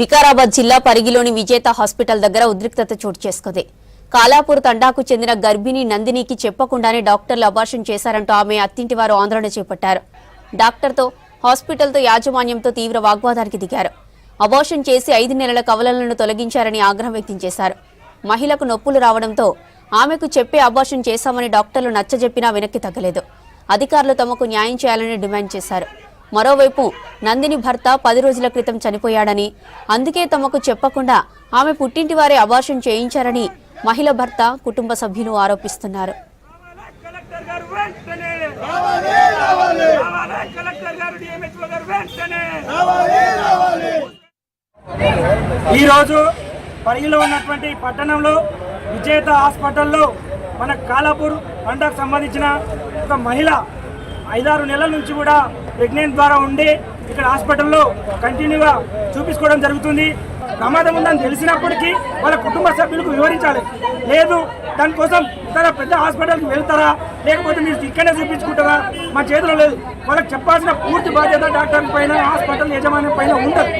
వికారాబాద్ జిల్లా పరిగిలోని విజేత హాస్పిటల్ దగ్గర ఉద్రిక్తత చోటు చేసుకుంది. కాలాపూర్ తండాకు చెందిన గర్భిణి నందినికి చెప్పకుండానే డాక్టర్లు అబార్షన్ చేశారంటూ ఆమె అత్తింటి వారు ఆందోళన చేపట్టారు. డాక్టర్తో హాస్పిటల్తో యాజమాన్యంతో తీవ్ర వాగ్వాదానికి దిగారు. అబార్షన్ చేసి 5 నెలల కవలలను తొలగించారని ఆగ్రహం వ్యక్తం చేశారు. మహిళకు నొప్పులు రావడంతో ఆమెకు చెప్పే అబార్షన్ చేశామని డాక్టర్లు నచ్చజెప్పినా వెనక్కి తగ్గలేదు. అధికారులు తమకు న్యాయం చేయాలని డిమాండ్ చేశారు. మరోవైపు నందిని భర్త 10 రోజుల క్రితం చనిపోయాడని, అందుకే తమకు చెప్పకుండా ఆమె పుట్టింటి వారే అబార్షన్ చేయించారని మహిళ భర్త కుటుంబ సభ్యులు ఆరోపిస్తున్నారు. ఈరోజు పరిగిలో ఉన్నటువంటి పట్టణంలో విజేత హాస్పిటల్లో మన కాలాపూర్ తండాకు సంబంధించిన ఒక మహిళ 5-6 నెలల నుంచి కూడా ప్రెగ్నెంట్ ద్వారా ఉండి ఇక్కడ హాస్పిటల్లో కంటిన్యూగా చూపించుకోవడం జరుగుతుంది. ప్రమాదం ఉందని తెలిసినప్పటికీ వాళ్ళ కుటుంబ సభ్యులకు వివరించాలి. లేదు దానికోసం ఇతర పెద్ద హాస్పిటల్కి వెళ్తారా, లేకపోతే మీరు ఇక్కడనే చూపించుకుంటారా, మా చేతిలో లేదు. వాళ్ళకి చెప్పాల్సిన పూర్తి బాధ్యత డాక్టర్ పైన, హాస్పిటల్ యజమాని పైన ఉంటుంది.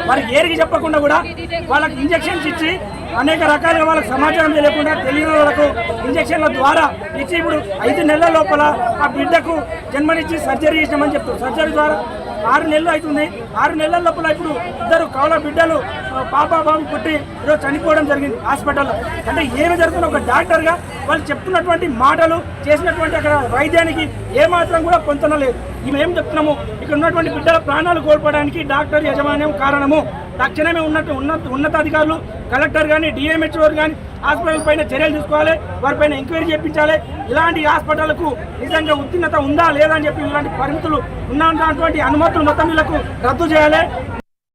వారికి ఏరికి చెప్పకుండా కూడా వాళ్ళకి ఇంజెక్షన్స్ ఇచ్చి అనేక రకాలుగా వాళ్ళకి సమాచారం తెలియకుండా తెలియని వాళ్ళకు ఇంజెక్షన్ల ద్వారా ఇచ్చి ఇప్పుడు 5 నెలల లోపల ఆ బిడ్డకు జన్మనిచ్చి సర్జరీ చేసినామని చెప్తారు. సర్జరీ ద్వారా 6 నెలలు అవుతుంది. 6 నెలల లోపల ఇప్పుడు 2 కవల బిడ్డలు బాబు పుట్టి ఈరోజు చనిపోవడం జరిగింది హాస్పిటల్లో. అంటే ఏమి జరుగుతుందో ఒక డాక్టర్గా వాళ్ళు చెప్తున్నటువంటి మాటలు, చేసినటువంటి అక్కడ వైద్యానికి ఏమాత్రం కూడా పొంతన లేదు. మేము ఏం చెప్తున్నాము, ఇక్కడ ఉన్నటువంటి బిడ్డల ప్రాణాలు కోల్పోవడానికి డాక్టర్ యజమాన్యం కారణము. తక్షణమే ఉన్నతాధికారులు, కలెక్టర్ కానీ, డిఎంహెచ్ఓ కానీ హాస్పిటల్ పైన చర్యలు తీసుకోవాలి, వారిపైన ఎంక్వైరీ చేయించాలి. ఇలాంటి హాస్పిటల్కు నిజంగా ఉత్తీర్ణత ఉందా లేదా అని చెప్పి ఇలాంటి పరిమితులు ఉన్నటువంటి అనుమతులు మొత్తం వీళ్ళకు రద్దు చేయాలి.